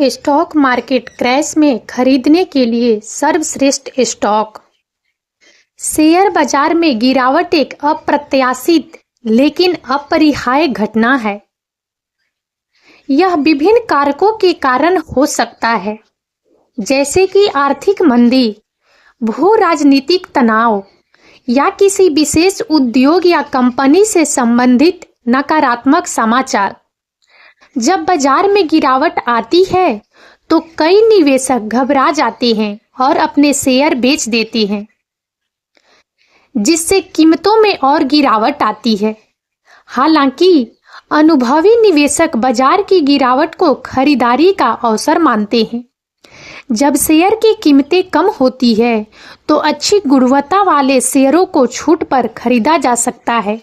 Stock market crash में खरीदने के लिए सर्वश्रेष्ठ स्टॉक। शेयर बाजार में गिरावट एक अप्रत्याशित लेकिन अपरिहार्य घटना है। यह विभिन्न कारकों के कारण हो सकता है, जैसे कि आर्थिक मंदी, भू राजनीतिक तनाव या किसी विशेष उद्योग या कंपनी से संबंधित नकारात्मक समाचार। जब बाजार में गिरावट आती है तो कई निवेशक घबरा जाते हैं और अपने शेयर बेच देते हैं, जिससे कीमतों में और गिरावट आती है। हालांकि अनुभवी निवेशक बाजार की गिरावट को खरीदारी का अवसर मानते हैं। जब शेयर की कीमतें कम होती है तो अच्छी गुणवत्ता वाले शेयरों को छूट पर खरीदा जा सकता है,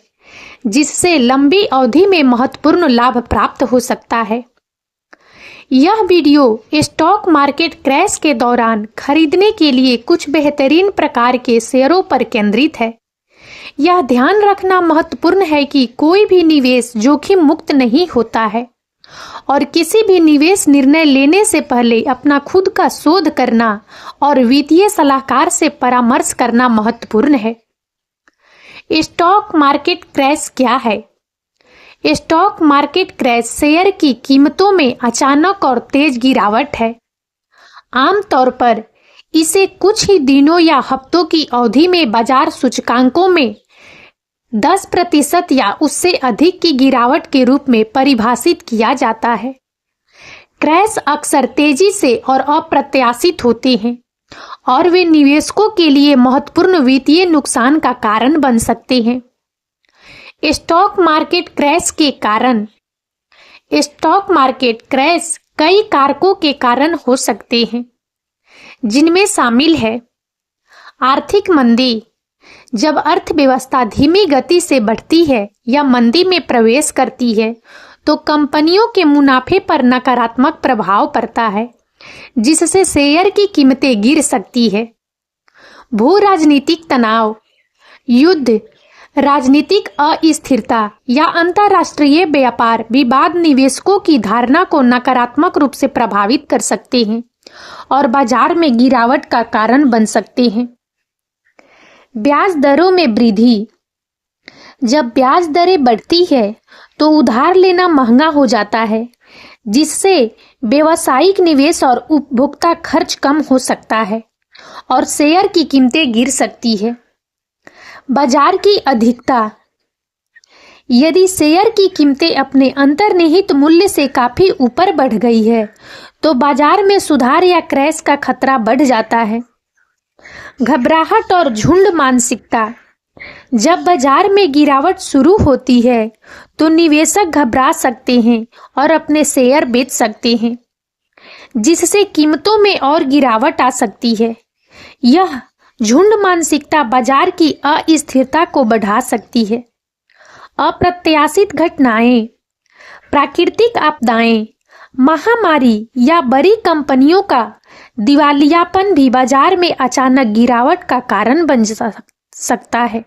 जिससे लंबी अवधि में महत्वपूर्ण लाभ प्राप्त हो सकता है। यह वीडियो स्टॉक मार्केट क्रैश के दौरान खरीदने के लिए कुछ बेहतरीन प्रकार के शेयरों पर केंद्रित है। यह ध्यान रखना महत्वपूर्ण है कि कोई भी निवेश जोखिम मुक्त नहीं होता है और किसी भी निवेश निर्णय लेने से पहले अपना खुद का शोध करना और वित्तीय सलाहकार से परामर्श करना महत्वपूर्ण है। स्टॉक मार्केट क्रैश क्या है? स्टॉक मार्केट क्रैश शेयर की कीमतों में अचानक और तेज गिरावट है। आमतौर पर इसे कुछ ही दिनों या हफ्तों की अवधि में बाजार सूचकांकों में 10% या उससे अधिक की गिरावट के रूप में परिभाषित किया जाता है। क्रैश अक्सर तेजी से और अप्रत्याशित होते हैं और वे निवेशकों के लिए महत्वपूर्ण वित्तीय नुकसान का कारण बन सकते हैं। स्टॉक मार्केट क्रैश के कारण। स्टॉक मार्केट क्रैश कई कारकों के कारण हो सकते हैं, जिनमें शामिल है आर्थिक मंदी। जब अर्थव्यवस्था धीमी गति से बढ़ती है या मंदी में प्रवेश करती है तो कंपनियों के मुनाफे पर नकारात्मक प्रभाव पड़ता है, जिससे शेयर की कीमतें गिर सकती है। भू राजनीतिक तनाव, युद्ध, राजनीतिक अस्थिरता या अंतर्राष्ट्रीय व्यापार विवाद निवेशकों की धारणा को नकारात्मक रूप से प्रभावित कर सकते हैं और बाजार में गिरावट का कारण बन सकते हैं। ब्याज दरों में वृद्धि। जब ब्याज दरें बढ़ती है तो उधार लेना महंगा हो जाता है, जिससे व्यावसायिक निवेश और उपभोक्ता खर्च कम हो सकता है और शेयर की कीमतें गिर सकती है। बाजार की अधिकता। यदि शेयर की कीमतें अपने अंतर्निहित मूल्य से काफी ऊपर बढ़ गई है तो बाजार में सुधार या क्रैश का खतरा बढ़ जाता है। घबराहट और झुंड मानसिकता। जब बाजार में गिरावट शुरू होती है तो निवेशक घबरा सकते हैं और अपने शेयर बेच सकते हैं, जिससे कीमतों में और गिरावट आ सकती है। यह झुंड मानसिकता बाजार की अस्थिरता को बढ़ा सकती है। अप्रत्याशित घटनाएं। प्राकृतिक आपदाएं, महामारी या बड़ी कंपनियों का दिवालियापन भी बाजार में अचानक गिरावट का कारण बन सकता है।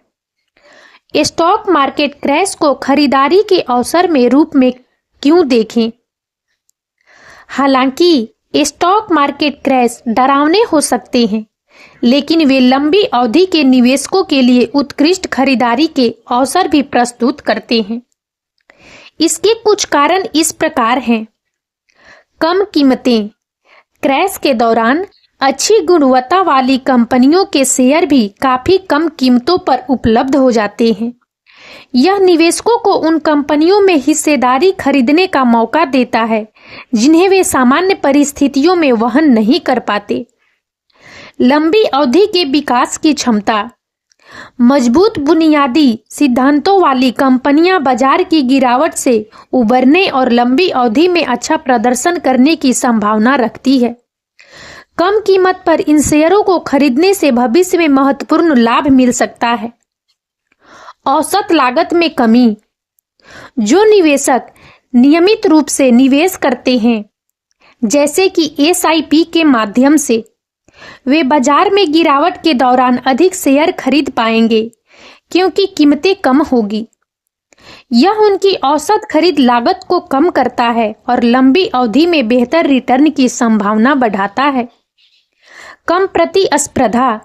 स्टॉक मार्केट क्रैश को खरीदारी के अवसर में रूप में क्यों देखें? हालांकि स्टॉक मार्केट क्रैश डरावने हो सकते हैं, लेकिन वे लंबी अवधि के निवेशकों के लिए उत्कृष्ट खरीदारी के अवसर भी प्रस्तुत करते हैं। इसके कुछ कारण इस प्रकार हैं। कम कीमतें। क्रैश के दौरान अच्छी गुणवत्ता वाली कंपनियों के शेयर भी काफी कम कीमतों पर उपलब्ध हो जाते हैं। यह निवेशकों को उन कंपनियों में हिस्सेदारी खरीदने का मौका देता है जिन्हें वे सामान्य परिस्थितियों में वहन नहीं कर पाते। लंबी अवधि के विकास की क्षमता। मजबूत बुनियादी सिद्धांतों वाली कंपनियां बाजार की गिरावट से उबरने और लंबी अवधि में अच्छा प्रदर्शन करने की संभावना रखती है। कम कीमत पर इन शेयरों को खरीदने से भविष्य में महत्वपूर्ण लाभ मिल सकता है। औसत लागत में कमी। जो निवेशक नियमित रूप से निवेश करते हैं, जैसे कि SIP के माध्यम से, वे बाजार में गिरावट के दौरान अधिक शेयर खरीद पाएंगे क्योंकि कीमतें कम होगी। यह उनकी औसत खरीद लागत को कम करता है और लंबी अवधि में बेहतर रिटर्न की संभावना बढ़ाता है। कम प्रतिस्पर्धा।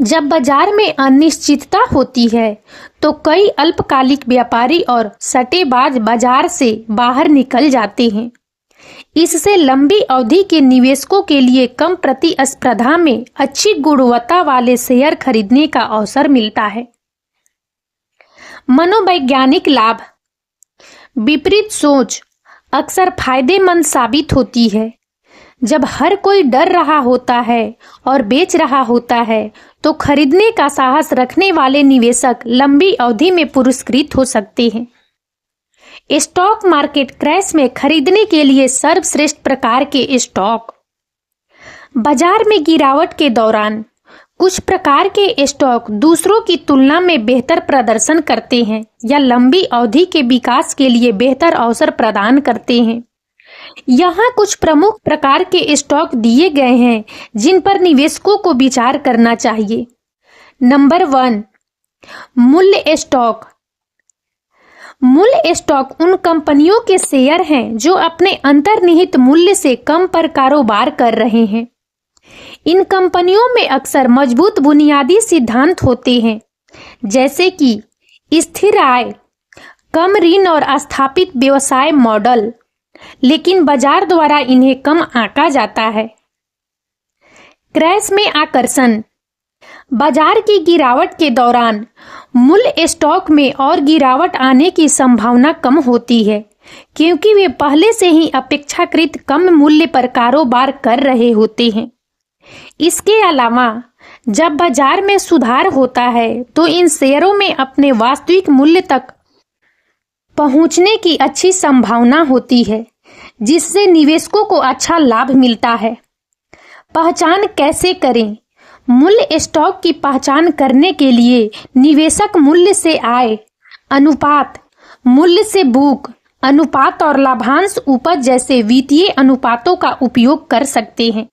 जब बाजार में अनिश्चितता होती है तो कई अल्पकालिक व्यापारी और सट्टेबाज बाजार से बाहर निकल जाते हैं। इससे लंबी अवधि के निवेशकों के लिए कम प्रतिस्पर्धा में अच्छी गुणवत्ता वाले शेयर खरीदने का अवसर मिलता है। मनोवैज्ञानिक लाभ। विपरीत सोच अक्सर फायदेमंद साबित होती है। जब हर कोई डर रहा होता है और बेच रहा होता है तो खरीदने का साहस रखने वाले निवेशक लंबी अवधि में पुरस्कृत हो सकते हैं। स्टॉक मार्केट क्रैश में खरीदने के लिए सर्वश्रेष्ठ प्रकार के स्टॉक। बाजार में गिरावट के दौरान कुछ प्रकार के स्टॉक दूसरों की तुलना में बेहतर प्रदर्शन करते हैं या लंबी अवधि के विकास के लिए बेहतर अवसर प्रदान करते हैं। यहाँ कुछ प्रमुख प्रकार के स्टॉक दिए गए हैं जिन पर निवेशकों को विचार करना चाहिए। नंबर 1, मूल्य स्टॉक। मूल्य स्टॉक उन कंपनियों के शेयर हैं जो अपने अंतर्निहित मूल्य से कम पर कारोबार कर रहे हैं। इन कंपनियों में अक्सर मजबूत बुनियादी सिद्धांत होते हैं, जैसे कि स्थिर आय, कम ऋण और स्थापित व्यवसाय मॉडल, लेकिन बाजार द्वारा इन्हें कम आंका जाता है। क्रैश में आकर्षण। बाजार की गिरावट के दौरान मूल्य स्टॉक में और गिरावट आने की संभावना कम होती है क्योंकि वे पहले से ही अपेक्षाकृत कम मूल्य पर कारोबार कर रहे होते हैं। इसके अलावा जब बाजार में सुधार होता है तो इन शेयरों में अपने वास्तविक मूल्य तक पहुंचने की अच्छी संभावना होती है, जिससे निवेशकों को अच्छा लाभ मिलता है। पहचान कैसे करें? मूल्य स्टॉक की पहचान करने के लिए निवेशक मूल्य से आय अनुपात, मूल्य से बुक अनुपात और लाभांश उपज जैसे वित्तीय अनुपातों का उपयोग कर सकते हैं।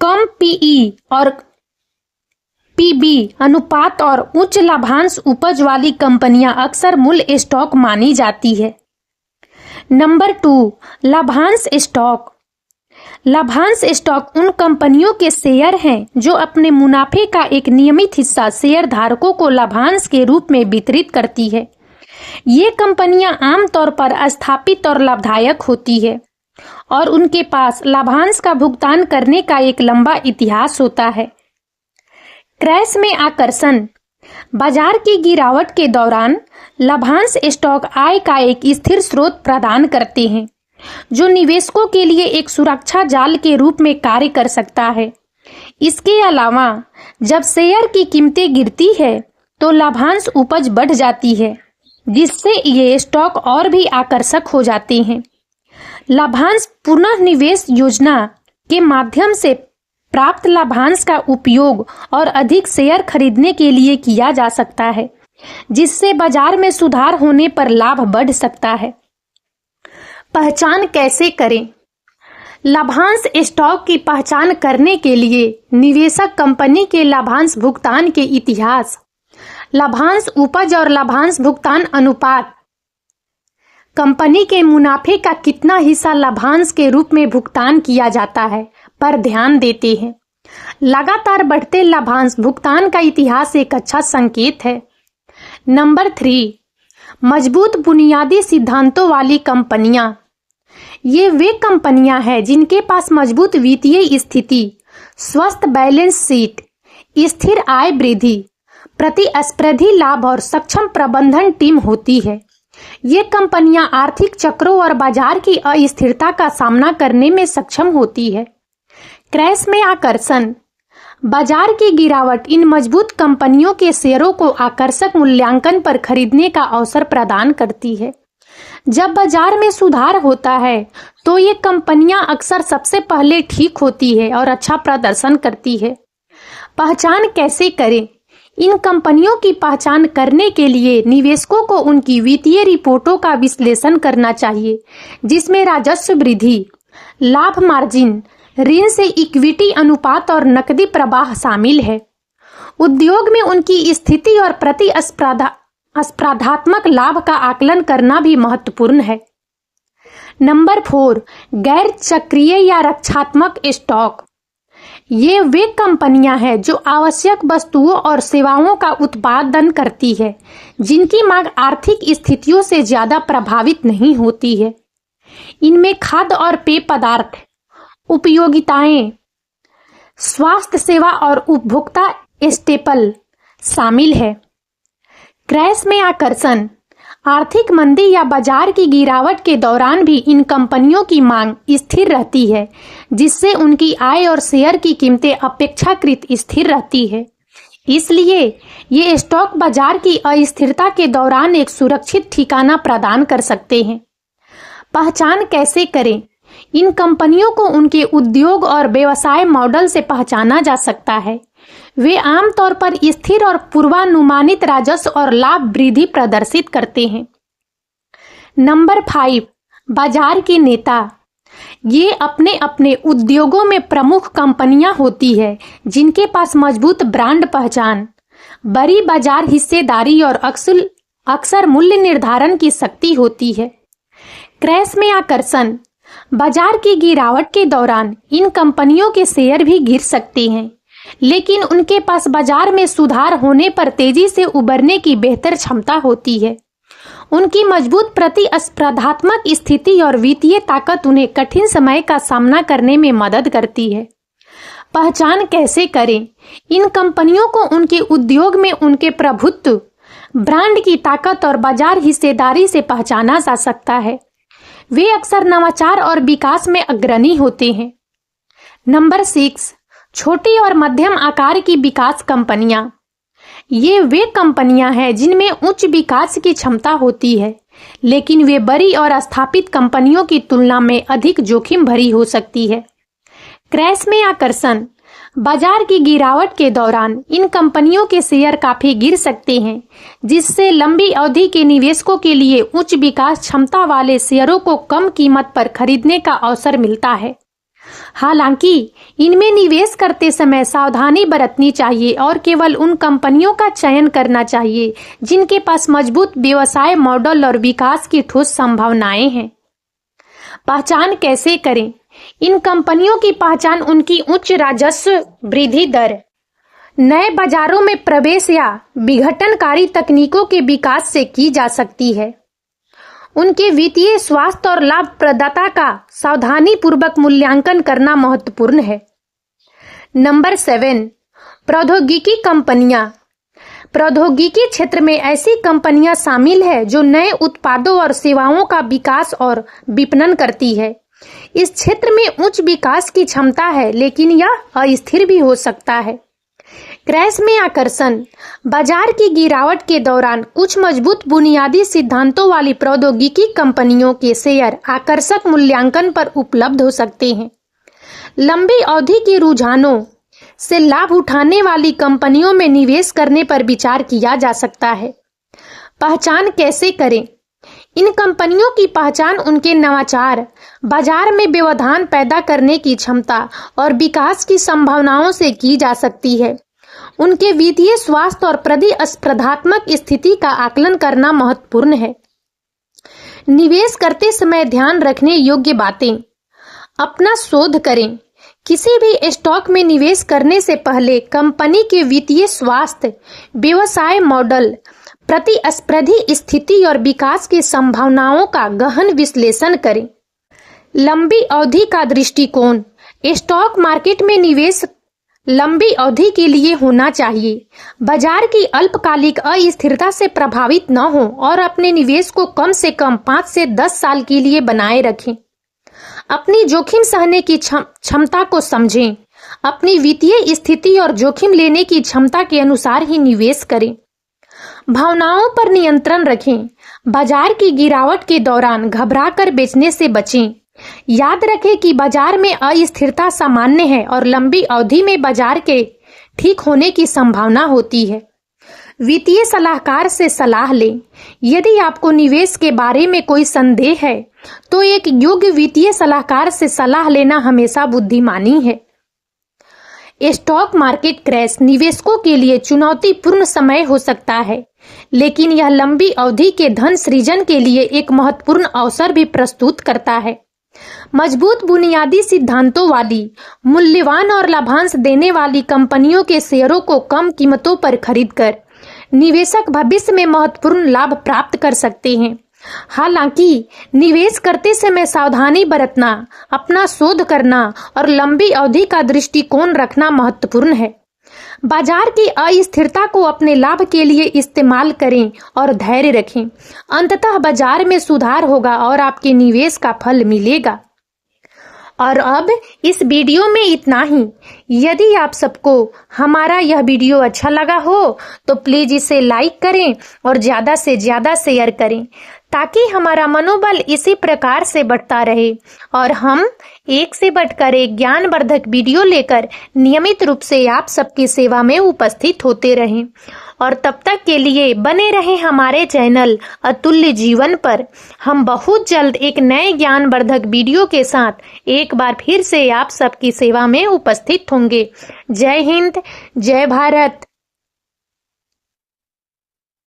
कम पीई और पीबी अनुपात और उच्च लाभांश उपज वाली कंपनियां अक्सर मूल्य स्टॉक मानी जाती है। नंबर 2, लाभांश स्टॉक। लाभांश स्टॉक उन कंपनियों के शेयर हैं जो अपने मुनाफे का एक नियमित हिस्सा शेयर धारकों को लाभांश के रूप में वितरित करती है। ये कंपनियां आमतौर पर स्थापित और लाभदायक होती है और उनके पास लाभांश का भुगतान करने का एक लंबा इतिहास होता है। क्रैश में आकर्षण। बाजार की गिरावट के दौरान लाभांश स्टॉक आय का एक स्थिर स्रोत प्रदान करते हैं जो निवेशकों के लिए एक सुरक्षा जाल के रूप में कार्य कर सकता है। इसके अलावा जब शेयर की कीमतें गिरती है तो लाभांश उपज बढ़ जाती है, जिससे ये स्टॉक और भी आकर्षक हो जाते हैं। लाभांश पुनः निवेश योजना के माध्यम से प्राप्त लाभांश का उपयोग और अधिक शेयर खरीदने के लिए किया जा सकता है, जिससे बाजार में सुधार होने पर लाभ बढ़ सकता है। पहचान कैसे करें? लाभांश स्टॉक की पहचान करने के लिए निवेशक कंपनी के लाभांश भुगतान के इतिहास, लाभांश उपज और लाभांश भुगतान अनुपात, कंपनी के मुनाफे का कितना हिस्सा लाभांश के रूप में भुगतान किया जाता है पर ध्यान देते हैं। लगातार बढ़ते लाभांश भुगतान का इतिहास एक अच्छा संकेत है। नंबर 3, मजबूत बुनियादी सिद्धांतों वाली कंपनियां। ये वे कंपनियां हैं जिनके पास मजबूत वित्तीय स्थिति, स्वस्थ बैलेंस शीट, स्थिर आय वृद्धि, प्रतिस्पर्धी लाभ और सक्षम प्रबंधन टीम होती है। ये कंपनियां आर्थिक चक्रों और बाजार की अस्थिरता का सामना करने में सक्षम होती है। क्रैश में आकर्षण। बाजार की गिरावट इन मजबूत कंपनियों के शेयरों को आकर्षक मूल्यांकन पर खरीदने का अवसर प्रदान करती है। जब बाजार में सुधार होता है तो ये कंपनियां अक्सर सबसे पहले ठीक होती है और अच्छा प्रदर्शन करती है। पहचान कैसे करें? इन कंपनियों की पहचान करने के लिए निवेशकों को उनकी वित्तीय रिपोर्टों का विश्लेषण करना चाहिए, जिसमें राजस्व वृद्धि, लाभ मार्जिन, ऋण से इक्विटी अनुपात और नकदी प्रवाह शामिल है। उद्योग में उनकी स्थिति और प्रतिस्पर्धा स्पर्धात्मक लाभ का आकलन करना भी महत्वपूर्ण है। नंबर 4, गैर चक्रीय या रक्षात्मक स्टॉक। ये वे कंपनियां हैं जो आवश्यक वस्तुओं और सेवाओं का उत्पादन करती है जिनकी मांग आर्थिक स्थितियों से ज्यादा प्रभावित नहीं होती है। इनमें खाद्य और पेय पदार्थ, उपयोगिताएं, स्वास्थ्य सेवा और उपभोक्ता स्टेपल शामिल है। क्रैश में आकर्षण। आर्थिक मंदी या बाजार की गिरावट के दौरान भी इन कंपनियों की मांग स्थिर रहती है, जिससे उनकी आय और शेयर की कीमतें अपेक्षाकृत स्थिर रहती है। इसलिए ये स्टॉक बाजार की अस्थिरता के दौरान एक सुरक्षित ठिकाना प्रदान कर सकते हैं। पहचान कैसे करें? इन कंपनियों को उनके उद्योग और व्यवसाय मॉडल से पहचाना जा सकता है। वे आमतौर पर स्थिर और पूर्वानुमानित राजस्व और लाभ वृद्धि प्रदर्शित करते हैं। नंबर 5, बाजार के नेता। ये अपने अपने उद्योगों में प्रमुख कंपनियां होती है जिनके पास मजबूत ब्रांड पहचान, बड़ी बाजार हिस्सेदारी और अक्सर मूल्य निर्धारण की शक्ति होती है। क्रैश में आकर्षण। बाजार की गिरावट के दौरान इन कंपनियों के शेयर भी गिर सकते हैं, लेकिन उनके पास बाजार में सुधार होने पर तेजी से उबरने की बेहतर क्षमता होती है। उनकी मजबूत प्रतिस्पर्धात्मक स्थिति और वित्तीय ताकत उन्हें कठिन समय का सामना करने में मदद करती है। पहचान कैसे करें? इन कंपनियों को उनके उद्योग में उनके प्रभुत्व, ब्रांड की ताकत और बाजार हिस्सेदारी से पहचाना जा सकता है। वे अक्सर नवाचार और विकास में अग्रणी होते हैं। नंबर 6, छोटी और मध्यम आकार की विकास कंपनियां। ये वे कंपनियां हैं जिनमें उच्च विकास की क्षमता होती है, लेकिन वे बड़ी और स्थापित कंपनियों की तुलना में अधिक जोखिम भरी हो सकती है। क्रैश में आकर्षण। बाजार की गिरावट के दौरान इन कंपनियों के शेयर काफी गिर सकते हैं, जिससे लंबी अवधि के निवेशकों के लिए उच्च विकास क्षमता वाले शेयरों को कम कीमत पर खरीदने का अवसर मिलता है। हालांकि इनमें निवेश करते समय सावधानी बरतनी चाहिए और केवल उन कंपनियों का चयन करना चाहिए जिनके पास मजबूत व्यवसाय मॉडल और विकास की ठोस संभावनाएं हैं। पहचान कैसे करें? इन कंपनियों की पहचान उनकी उच्च राजस्व वृद्धि दर, नए बाजारों में प्रवेश या विघटनकारी तकनीकों के विकास से की जा सकती है। उनके वित्तीय स्वास्थ्य और लाभप्रदता का सावधानी पूर्वक मूल्यांकन करना महत्वपूर्ण है। नंबर 7, प्रौद्योगिकी कंपनियां। प्रौद्योगिकी क्षेत्र में ऐसी कंपनियां शामिल है जो नए उत्पादों और सेवाओं का विकास और विपणन करती है। इस क्षेत्र में उच्च विकास की क्षमता है, लेकिन यह अस्थिर भी हो सकता है। क्रैश में आकर्षण। बाजार की गिरावट के दौरान कुछ मजबूत बुनियादी सिद्धांतों वाली प्रौद्योगिकी कंपनियों के शेयर आकर्षक मूल्यांकन पर उपलब्ध हो सकते हैं। लंबी अवधि के रुझानों से लाभ उठाने वाली कंपनियों में निवेश करने पर विचार किया जा सकता है। पहचान कैसे करें? इन कंपनियों की पहचान उनके नवाचार, बाजार में व्यवधान पैदा करने की क्षमता और विकास की संभावनाओं से की जा सकती है। उनके वित्तीय स्वास्थ्य और प्रतिस्पर्धात्मक स्थिति का आकलन करना महत्वपूर्ण है। निवेश करते समय ध्यान रखने योग्य बातें। अपना शोध करें। किसी भी स्टॉक में निवेश करने से पहले कंपनी के वित्तीय स्वास्थ्य, व्यवसाय मॉडल, प्रतिस्पर्धी स्थिति और विकास की संभावनाओं का गहन विश्लेषण करें। लंबी अवधि का दृष्टिकोण। स्टॉक मार्केट में निवेश लंबी अवधि के लिए होना चाहिए। बाजार की अल्पकालिक अस्थिरता से प्रभावित न हो और अपने निवेश को कम से कम 5 से 10 साल के लिए बनाए रखें। अपनी जोखिम सहने की क्षमता को समझें। अपनी वित्तीय स्थिति और जोखिम लेने की क्षमता के अनुसार ही निवेश करें। भावनाओं पर नियंत्रण रखें। बाजार की गिरावट के दौरान घबराकर बेचने से बचें। याद रखें कि बाजार में अस्थिरता सामान्य है और लंबी अवधि में बाजार के ठीक होने की संभावना होती है। वित्तीय सलाहकार से सलाह लें। यदि आपको निवेश के बारे में कोई संदेह है तो एक योग्य वित्तीय सलाहकार से सलाह लेना हमेशा बुद्धिमानी है। स्टॉक मार्केट क्रैश निवेशकों के लिए चुनौतीपूर्ण समय हो सकता है, लेकिन यह लंबी अवधि के धन सृजन के लिए एक महत्वपूर्ण अवसर भी प्रस्तुत करता है। मजबूत बुनियादी सिद्धांतों वाली, मूल्यवान और लाभांश देने वाली कंपनियों के शेयरों को कम कीमतों पर खरीदकर निवेशक भविष्य में महत्वपूर्ण लाभ प्राप्त कर सकते हैं। हालांकि निवेश करते समय सावधानी बरतना, अपना शोध करना और लंबी अवधि का दृष्टिकोण रखना महत्वपूर्ण है। बाजार की अस्थिरता को अपने लाभ के लिए इस्तेमाल करें और धैर्य रखें। अंततः बाजार में सुधार होगा और आपके निवेश का फल मिलेगा। और अब इस वीडियो में इतना ही। यदि आप सबको हमारा यह वीडियो अच्छा लगा हो तो प्लीज इसे लाइक करें और ज़्यादा से ज़्यादा शेयर करें, ताकि हमारा मनोबल इसी प्रकार से बढ़ता रहे और हम एक से बढ़कर एक ज्ञानवर्धक वीडियो लेकर नियमित रूप से आप सबकी सेवा में उपस्थित होते रहें। और तब तक के लिए बने रहें हमारे चैनल अतुल्य जीवन पर। हम बहुत जल्द एक नए ज्ञानवर्धक वीडियो के साथ एक बार फिर से आप सबकी सेवा में उपस्थित होंगे। जय हिंद, जय भारत।